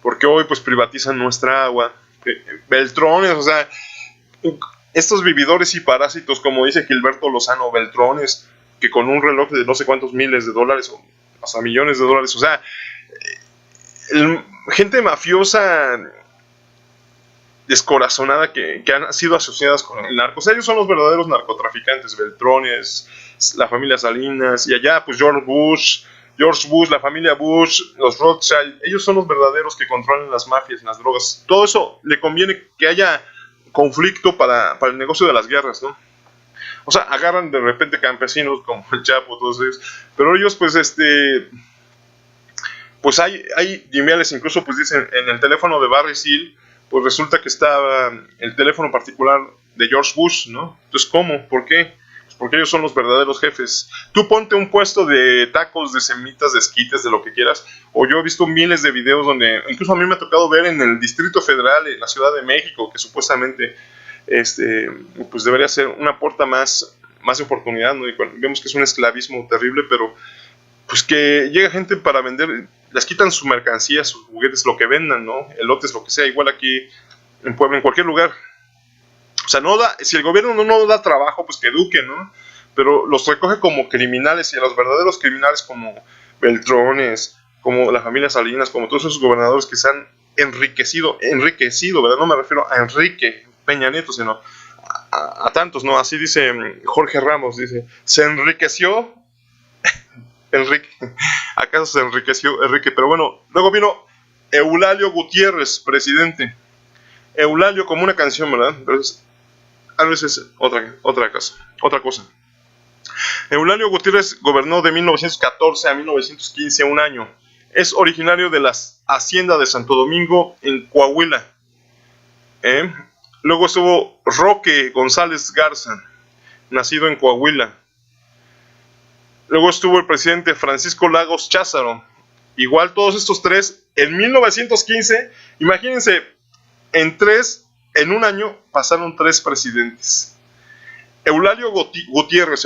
porque hoy pues privatizan nuestra agua, Beltrones, o sea, estos vividores y parásitos, como dice Gilberto Lozano, Beltrones, que con un reloj de no sé cuántos miles de dólares o hasta millones de dólares, o sea, gente mafiosa descorazonada que han sido asociadas con el narco. O sea, ellos son los verdaderos narcotraficantes, Beltrones, la familia Salinas, y allá pues George Bush, la familia Bush, los Rothschild, ellos son los verdaderos que controlan las mafias, las drogas. Todo eso le conviene que haya conflicto para el negocio de las guerras, ¿no? O sea, agarran de repente campesinos como el Chapo, todos ellos, pero ellos pues pues hay emails, incluso pues dicen en el teléfono de Barry Seal, pues resulta que estaba el teléfono particular de George Bush, ¿no? Entonces, ¿cómo? ¿Por qué? Pues porque ellos son los verdaderos jefes. Tú ponte un puesto de tacos, de semitas, de esquites, de lo que quieras, o yo he visto miles de videos donde, incluso a mí me ha tocado ver en el Distrito Federal, en la Ciudad de México, que supuestamente pues debería ser una puerta más de oportunidad, ¿no? Y vemos que es un esclavismo terrible, pero pues que llega gente para vender, les quitan su mercancía, sus juguetes, lo que vendan, ¿no? Elotes, lo que sea, igual aquí en Puebla, en cualquier lugar. O sea, si el gobierno no da trabajo, pues que eduque, ¿no? Pero los recoge como criminales, y a los verdaderos criminales como Beltrones, como la familia Salinas, como todos esos gobernadores que se han enriquecido, ¿verdad? No me refiero a Enrique Peña Nieto, sino a tantos, ¿no? Así dice Jorge Ramos, dice, se enriqueció Enrique. ¿Acaso se enriqueció Enrique? Pero bueno, luego vino Eulalio Gutiérrez, presidente. Eulalio como una canción, ¿verdad? Pero a veces es otra cosa. Eulalio Gutiérrez gobernó de 1914 a 1915, un año. Es originario de la hacienda de Santo Domingo, en Coahuila. Luego estuvo Roque González Garza, nacido en Coahuila. Luego estuvo el presidente Francisco Lagos Cházaro. Igual todos estos tres, en 1915, imagínense, en un año pasaron 3 presidentes. Eulalio Gutiérrez,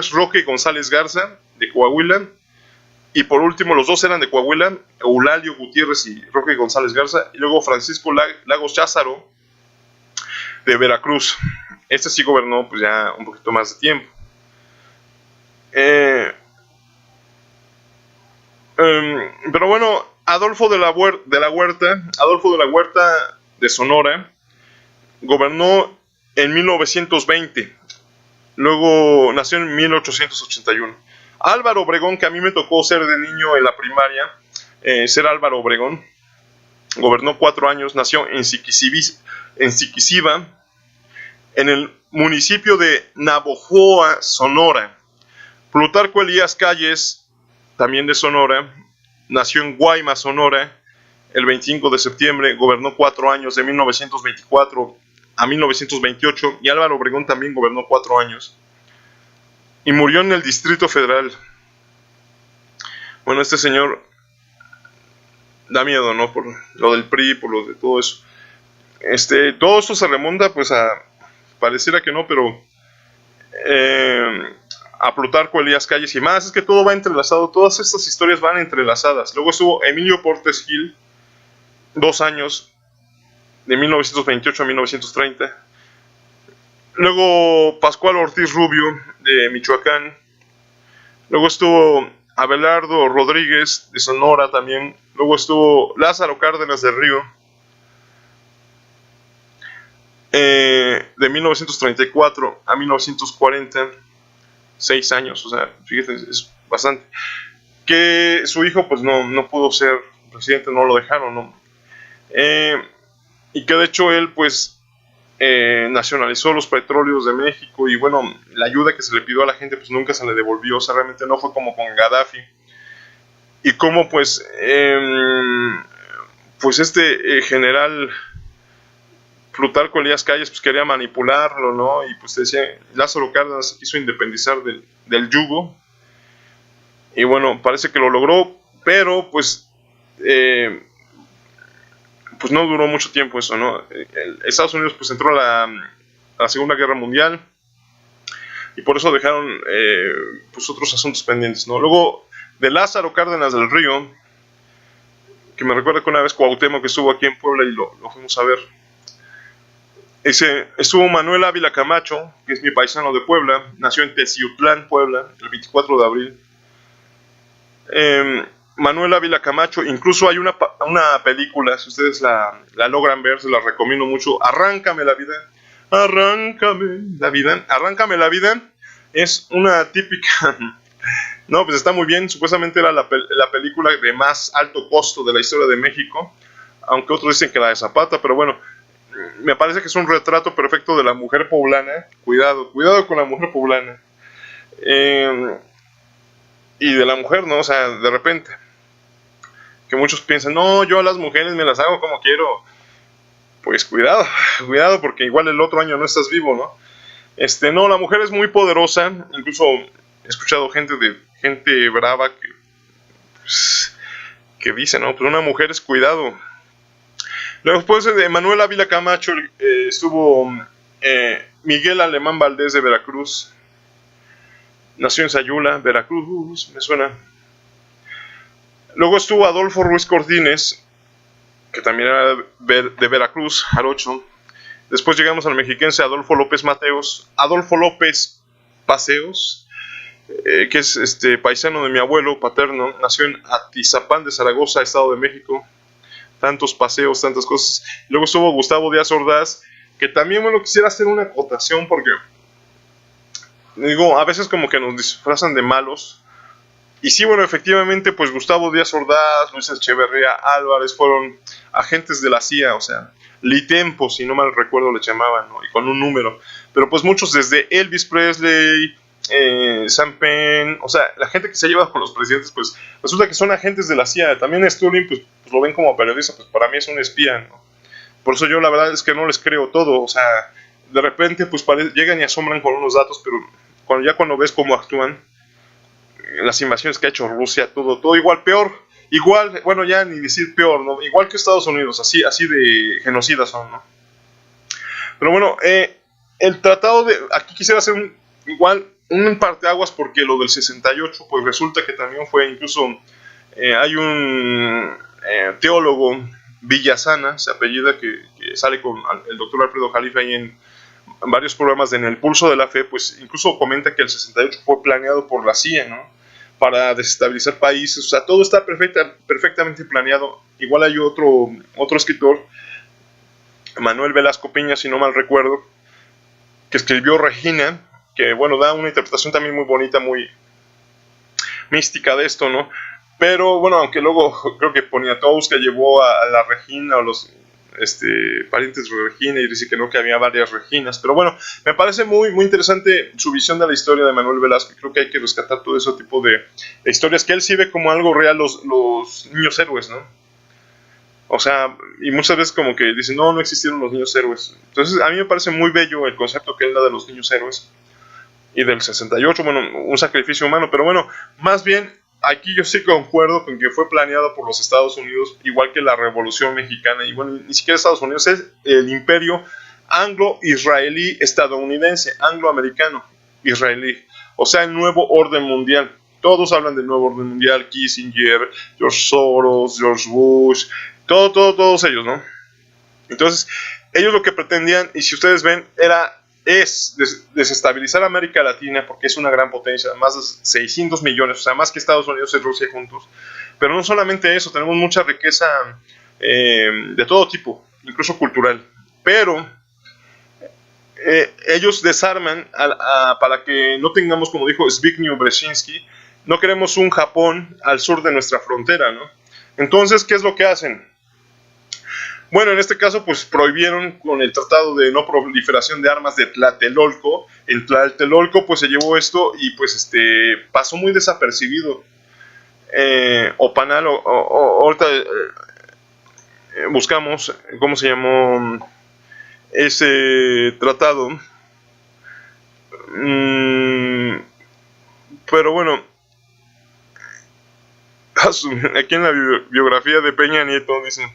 Roque González Garza, de Coahuila. Y por último, los dos eran de Coahuila, Eulalio Gutiérrez y Roque González Garza. Y luego Francisco Lagos Cházaro, de Veracruz. Este sí gobernó pues ya un poquito más de tiempo. Pero bueno, Adolfo de la Huerta de Sonora, gobernó en 1920. Luego nació en 1881. Álvaro Obregón, que a mí me tocó ser de niño en la primaria, ser Álvaro Obregón, gobernó 4 años, nació en Siquiciba, en el municipio de Navojoa, Sonora. Plutarco Elías Calles, también de Sonora, nació en Guaymas, Sonora, el 25 de septiembre, gobernó 4 años, de 1924 a 1928, y Álvaro Obregón también gobernó 4 años, y murió en el Distrito Federal. Bueno, este señor da miedo, ¿no? Por lo del PRI, por lo de todo eso. Todo esto se remonta, pues, pareciera que no, pero a Plutarco Elías Calles y más. Es que todo va entrelazado, todas estas historias van entrelazadas. Luego estuvo Emilio Portes Gil, 2 años, de 1928 a 1930. Luego Pascual Ortiz Rubio, de Michoacán. Luego estuvo Abelardo Rodríguez, de Sonora también. Luego estuvo Lázaro Cárdenas del Río, de 1934 a 1940, 6 años, o sea, fíjate, es bastante. Que su hijo pues no pudo ser presidente, no lo dejaron, ¿no? Y que de hecho él pues nacionalizó los petróleos de México, y bueno, la ayuda que se le pidió a la gente pues nunca se le devolvió, o sea, realmente no fue como con Gaddafi. Y como pues general Plutarco Elías Calles pues quería manipularlo, ¿no? Y pues decía, Lázaro Cárdenas se quiso independizar del yugo, y bueno, parece que lo logró, pero pues no duró mucho tiempo eso, ¿no? Estados Unidos pues entró a la Segunda Guerra Mundial, y por eso dejaron pues otros asuntos pendientes, ¿no? Luego de Lázaro Cárdenas del Río, que me recuerda que una vez Cuauhtémoc que estuvo aquí en Puebla y lo fuimos a ver, estuvo Manuel Ávila Camacho, que es mi paisano de Puebla, nació en Teciutlán, Puebla, el 24 de abril. Manuel Ávila Camacho, incluso hay una película, si ustedes la logran ver, se la recomiendo mucho, Arráncame la vida. Arráncame la vida. Arráncame la vida es una típica... No, pues está muy bien, supuestamente era la película de más alto costo de la historia de México, aunque otros dicen que la de Zapata, pero bueno, me parece que es un retrato perfecto de la mujer poblana. Cuidado con la mujer poblana. Y de la mujer, ¿no? O sea, de repente, que muchos piensan, no, yo a las mujeres me las hago como quiero. Pues cuidado, porque igual el otro año no estás vivo, ¿no? No, la mujer es muy poderosa. Incluso he escuchado gente brava que dice, no, pues una mujer es cuidado. Luego, después de Manuel Ávila Camacho, estuvo Miguel Alemán Valdés de Veracruz. Nació en Sayula, Veracruz, me suena. Luego estuvo Adolfo Ruiz Cortines, que también era de Veracruz, Jarocho. Después llegamos al mexiquense Adolfo López Paseos, que es paisano de mi abuelo paterno. Nació en Atizapán de Zaragoza, Estado de México. Tantos paseos, tantas cosas. Luego estuvo Gustavo Díaz Ordaz, que también, bueno, quisiera hacer una acotación porque, digo, a veces como que nos disfrazan de malos. Y sí, bueno, efectivamente, pues Gustavo Díaz Ordaz, Luis Echeverría Álvarez fueron agentes de la CIA, o sea, Litempo, si no mal recuerdo le llamaban, ¿no? Y con un número. Pero pues muchos, desde Elvis Presley, Sam Penn, o sea, la gente que se ha llevado con los presidentes, pues resulta que son agentes de la CIA. También Stirling, pues lo ven como periodista, pues para mí es un espía, ¿no? Por eso yo la verdad es que no les creo todo, o sea, de repente pues llegan y asombran con unos datos, pero cuando ves cómo actúan, las invasiones que ha hecho Rusia, todo igual, peor, igual, bueno, ya ni decir peor, ¿no? Igual que Estados Unidos, así de genocidas son, ¿no? Pero bueno, el tratado aquí quisiera hacer un parteaguas, porque lo del 68, pues resulta que también fue, incluso hay un teólogo, Villasana, se apellida, que sale con el doctor Alfredo Jalife ahí en varios programas de En el Pulso de la Fe, pues incluso comenta que el 68 fue planeado por la CIA, ¿no? Para desestabilizar países, o sea, todo está perfectamente planeado. Igual hay otro escritor, Manuel Velasco Piña, si no mal recuerdo, que escribió Regina, que bueno, da una interpretación también muy bonita, muy mística de esto, ¿no? Pero bueno, aunque luego creo que Poniatowska llevó a la Regina, o los parientes de Regina, y dice que no, que había varias Reginas. Pero bueno, me parece muy, muy interesante su visión de la historia de Manuel Velasco. Creo que hay que rescatar todo ese tipo de historias que él sí ve como algo real, los niños héroes, ¿no? O sea, y muchas veces como que dicen, no, no existieron los niños héroes. Entonces, a mí me parece muy bello el concepto que él da de los niños héroes. Y del 68, bueno, un sacrificio humano. Pero bueno, más bien, aquí yo sí concuerdo con que fue planeado por los Estados Unidos, igual que la Revolución Mexicana. Y bueno, ni siquiera Estados Unidos, es el imperio anglo-israelí estadounidense, anglo-americano israelí. O sea, el nuevo orden mundial. Todos hablan del nuevo orden mundial, Kissinger, George Soros, George Bush, todos ellos, ¿no? Entonces, ellos lo que pretendían, y si ustedes ven, es desestabilizar América Latina, porque es una gran potencia, más de 600 millones, o sea, más que Estados Unidos y Rusia juntos. Pero no solamente eso, tenemos mucha riqueza de todo tipo, incluso cultural. Pero ellos desarman para que no tengamos, como dijo Zbigniew Brzezinski, no queremos un Japón al sur de nuestra frontera, ¿no? Entonces, ¿qué es lo que hacen? Bueno, en este caso, pues prohibieron con el Tratado de No Proliferación de Armas de Tlatelolco. En Tlatelolco, pues se llevó esto y pues pasó muy desapercibido. Opanal, ahorita buscamos cómo se llamó ese tratado. Pero bueno, aquí en la biografía de Peña Nieto dice: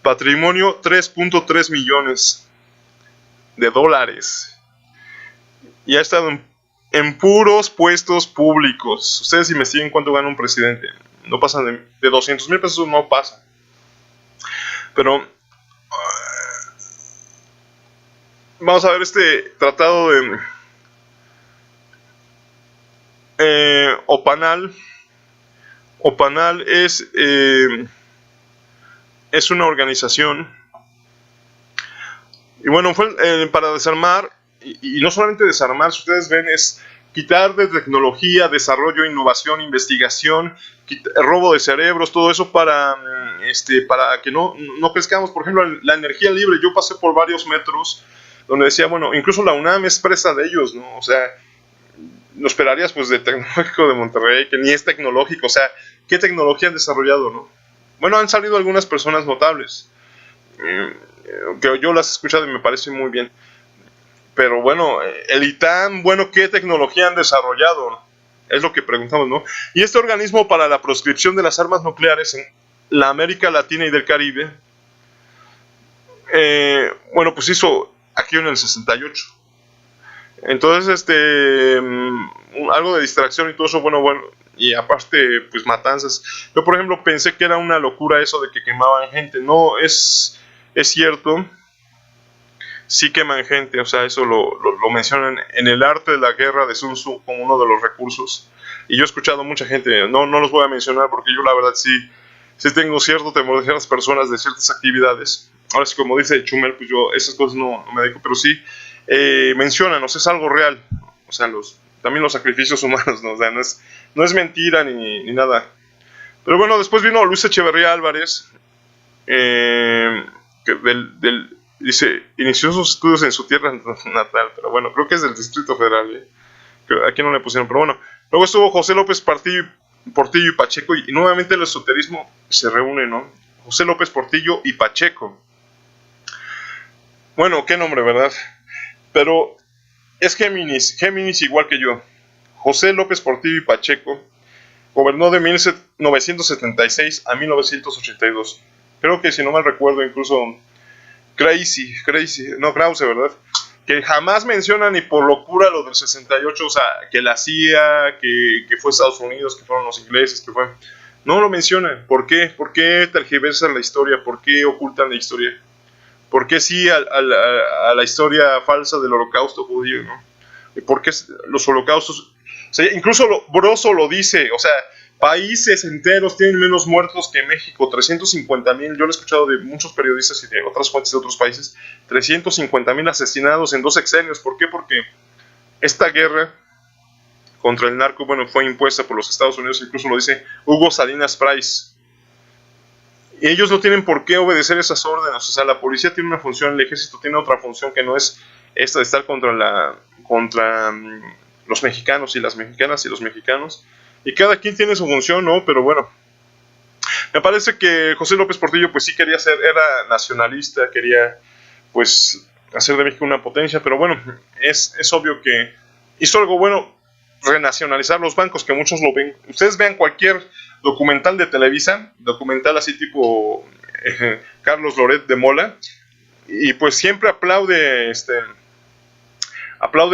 patrimonio 3.3 millones de dólares. Y ha estado en puros puestos públicos. Ustedes investiguen cuánto gana un presidente. No pasan de 200,000 pesos, no pasa. Pero vamos a ver este tratado de Opanal. Opanal es una organización. Y bueno, fue para desarmar, y no solamente desarmar, si ustedes ven, es quitar de tecnología, desarrollo, innovación, investigación, robo de cerebros, todo eso para que no crezcamos. Por ejemplo, la energía libre. Yo pasé por varios metros donde decía, bueno, incluso la UNAM es presa de ellos, ¿no? O sea, no esperarías pues de Tecnológico de Monterrey, que ni es tecnológico. O sea, ¿qué tecnología han desarrollado, no? Bueno, han salido algunas personas notables, que yo las he escuchado y me parece muy bien. Pero bueno, el ITAM, bueno, ¿qué tecnología han desarrollado? Es lo que preguntamos, ¿no? Y este organismo para la proscripción de las armas nucleares en la América Latina y del Caribe, bueno, pues hizo aquí en el 68. Entonces, algo de distracción y todo eso, bueno, y aparte, pues matanzas. Yo, por ejemplo, pensé que era una locura eso de que quemaban gente. No, es cierto. Sí queman gente, o sea, eso lo mencionan en el arte de la guerra de Sun Tzu como uno de los recursos. Y yo he escuchado mucha gente, no los voy a mencionar porque yo la verdad sí tengo cierto temor de ciertas personas, de ciertas actividades. Ahora sí, como dice Chumel, pues yo esas cosas no me dedico, pero sí mencionan, o sea, es algo real. O sea, también los sacrificios humanos, ¿no? O sea, no es mentira ni nada. Pero bueno, después vino Luis Echeverría Álvarez, dice, inició sus estudios en su tierra natal, pero bueno, creo que es del Distrito Federal, aquí no le pusieron, pero bueno. Luego estuvo José López Portillo y Pacheco, y nuevamente el esoterismo se reúne, ¿no? José López Portillo y Pacheco. Bueno, qué nombre, ¿verdad? Pero es Géminis igual que yo. José López Portillo y Pacheco gobernó de 1976 a 1982. Creo que si no mal recuerdo, incluso Krause, ¿verdad? Que jamás menciona ni por locura lo del 68, o sea, que la CIA, que fue Estados Unidos, que fueron los ingleses, que fue... No lo mencionan. ¿Por qué? ¿Por qué tergiversan la historia? ¿Por qué ocultan la historia? ¿Por qué sí a la historia falsa del holocausto judío, no? ¿Por qué los holocaustos? O sea, incluso Broso lo dice, o sea, países enteros tienen menos muertos que México, 350,000. Yo lo he escuchado de muchos periodistas y de otras fuentes de otros países, 350,000 asesinados en 2 sexenios. ¿Por qué? Porque esta guerra contra el narco, bueno, fue impuesta por los Estados Unidos, incluso lo dice Hugo Salinas Price. Y ellos no tienen por qué obedecer esas órdenes. O sea, la policía tiene una función, el ejército tiene otra función, que no es esta de estar contra los mexicanos y las mexicanas y los mexicanos. Y cada quien tiene su función, ¿no? Pero bueno, Me parece que José López Portillo pues sí quería ser, era nacionalista, quería pues hacer de México una potencia, pero bueno, es obvio que hizo algo bueno, renacionalizar los bancos, que muchos lo ven. Ustedes vean cualquier documental de Televisa, documental así tipo Carlos Loret de Mola, y pues siempre aplaude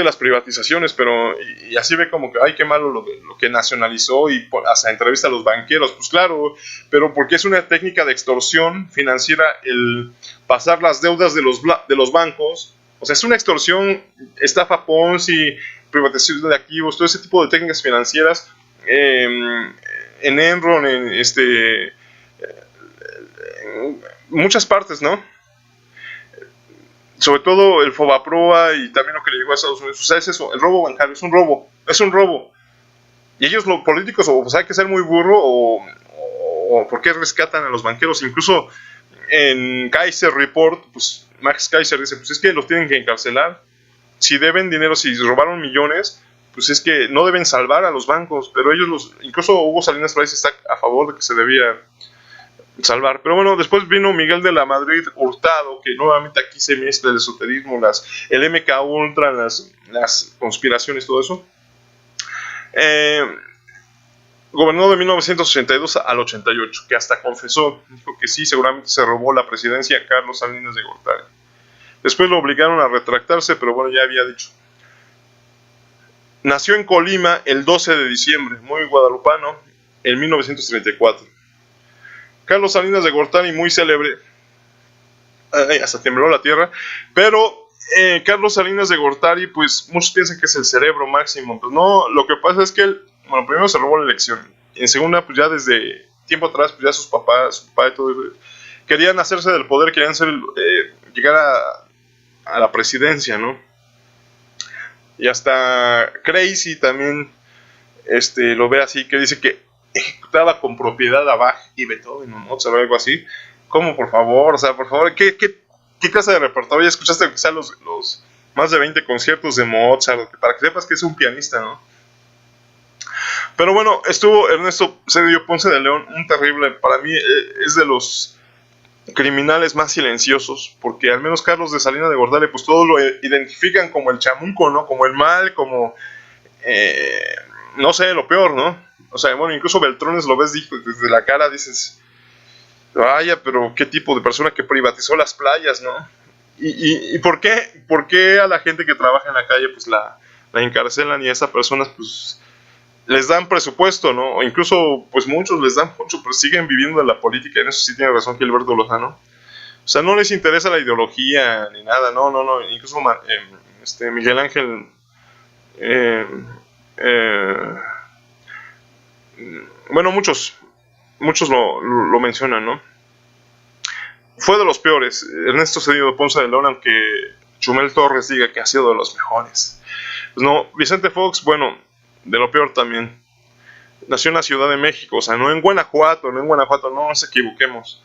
las privatizaciones, pero y así ve como que, ay, qué malo lo que nacionalizó y hasta entrevista a los banqueros, pues claro, pero porque es una técnica de extorsión financiera el pasar las deudas de los bancos, o sea, es una extorsión, estafa Ponzi, privatización de activos, todo ese tipo de técnicas financieras, en Enron, en muchas partes, ¿no? Sobre todo el Fobaproa y también lo que le llegó a Estados Unidos. O sea, es eso, el robo bancario, es un robo. Y ellos, los políticos, o pues hay que ser muy burro, o ¿por qué rescatan a los banqueros? Incluso en Kaiser Report, pues Max Kaiser dice, pues es que los tienen que encarcelar. Si deben dinero, si robaron millones, pues es que no deben salvar a los bancos, pero ellos, incluso Hugo Salinas Pliay está a favor de que se debía salvar. Pero bueno, después vino Miguel de la Madrid Hurtado, que nuevamente aquí se mezcla el esoterismo, el MK Ultra, las conspiraciones, todo eso. Gobernó de 1982 al 88, que hasta confesó, dijo que sí, seguramente se robó la presidencia a Carlos Salinas de Gortari. Después lo obligaron a retractarse, pero bueno, ya había dicho. Nació en Colima el 12 de diciembre, muy guadalupano, en 1934. Carlos Salinas de Gortari, muy célebre, hasta tembló la tierra, pero Carlos Salinas de Gortari, pues muchos piensan que es el cerebro máximo, pues no, lo que pasa es que él, bueno, primero se robó la elección, y en segunda, pues ya desde tiempo atrás, pues ya su papá y todo, querían hacerse del poder, querían llegar a la presidencia, ¿no? Y hasta Crazy también lo ve así, que dice que ejecutaba con propiedad a Bach y Beethoven o Mozart o algo así. ¿Cómo, por favor? O sea, por favor, ¿qué clase de repertorio? Ya escuchaste que sean los más de 20 conciertos de Mozart, para que sepas que es un pianista, ¿no? Pero bueno, estuvo Ernesto Cedillo Ponce de León, un terrible, para mí es de los criminales más silenciosos, porque al menos Carlos de Salinas de Gortari, pues todos lo identifican como el chamuco, ¿no? Como el mal, como no sé, lo peor, ¿no? O sea, bueno, incluso Beltrones lo ves desde la cara, dices, vaya, pero qué tipo de persona que privatizó las playas, ¿no? ¿Y por qué a la gente que trabaja en la calle pues la encarcelan y a esas personas pues les dan presupuesto, ¿no? O incluso pues muchos les dan mucho, pero siguen viviendo de la política, en eso sí tiene razón Gilberto Lozano. O sea, no les interesa la ideología ni nada, no, incluso Miguel Ángel bueno, muchos lo mencionan, ¿no? Fue de los peores. Ernesto Cedillo Ponce de León, aunque Chumel Torres diga que ha sido de los mejores. Pues no, Vicente Fox, bueno, de lo peor también. Nació en la Ciudad de México, o sea, no en Guanajuato, no nos equivoquemos.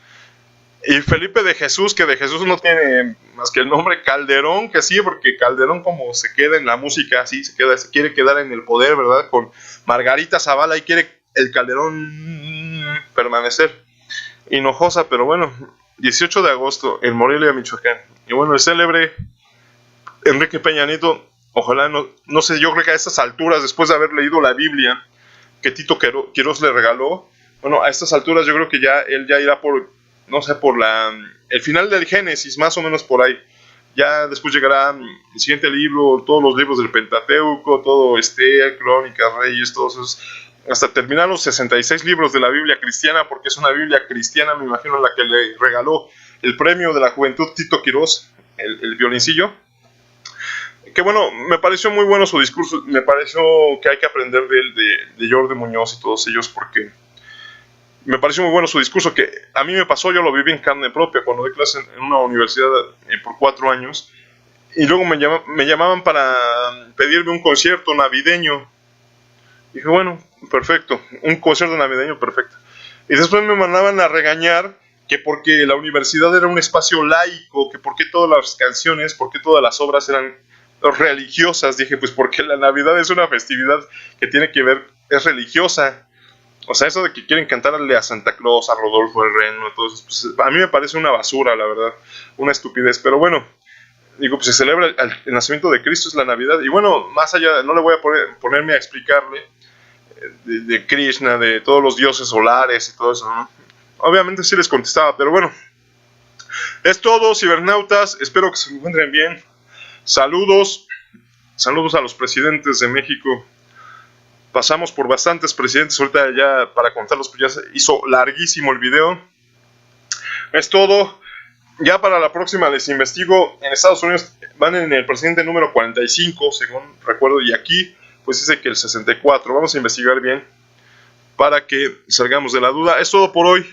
Y Felipe de Jesús, que de Jesús no tiene más que el nombre Calderón, que sí, porque Calderón como se queda en la música, así se quiere quedar en el poder, ¿verdad? Con Margarita Zavala y quiere el Calderón permanecer. Hinojosa, pero bueno, 18 de agosto en Morelia, Michoacán. Y bueno, el célebre Enrique Peña Nieto, ojalá no sé, yo creo que a estas alturas, después de haber leído la Biblia que Tito Quirós le regaló, bueno, a estas alturas yo creo que él ya irá por, no sé, por el final del Génesis, más o menos por ahí. Ya después llegará el siguiente libro, todos los libros del Pentateuco, todo Crónicas, Reyes, todos esos, hasta terminar los 66 libros de la Biblia cristiana, porque es una Biblia cristiana, me imagino, la que le regaló el premio de la juventud Tito Quirós, el violincillo. Que bueno, me pareció muy bueno su discurso, me pareció que hay que aprender de él, de Jordi Muñoz y todos ellos, porque me pareció muy bueno su discurso, que a mí me pasó, yo lo viví en carne propia cuando di clase en una universidad por 4 años, y luego me llamaban para pedirme un concierto navideño. Dije, bueno, perfecto, un concierto navideño, perfecto. Y después me mandaban a regañar que porque la universidad era un espacio laico, que porque todas las canciones, porque todas las obras eran religiosas. Dije, pues porque la Navidad es una festividad que tiene que ver, es religiosa. O sea, eso de que quieren cantarle a Santa Claus, a Rodolfo el Reno, todo eso, pues, a mí me parece una basura, la verdad, una estupidez. Pero bueno, digo, pues se celebra el nacimiento de Cristo, es la Navidad. Y bueno, más allá, no le voy a ponerme a explicarle de Krishna, de todos los dioses solares y todo eso, ¿no? Obviamente sí les contestaba, pero bueno. Es todo, cibernautas, espero que se encuentren bien. Saludos, saludos a los presidentes de México. Pasamos por bastantes presidentes ahorita ya para contarlos, pues ya se hizo larguísimo el video. Es todo. Ya para la próxima les investigo. En Estados Unidos van en el presidente número 45, según recuerdo, y aquí pues dice que el 64. Vamos a investigar bien para que salgamos de la duda. Es todo por hoy.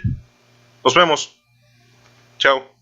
Nos vemos. Chao.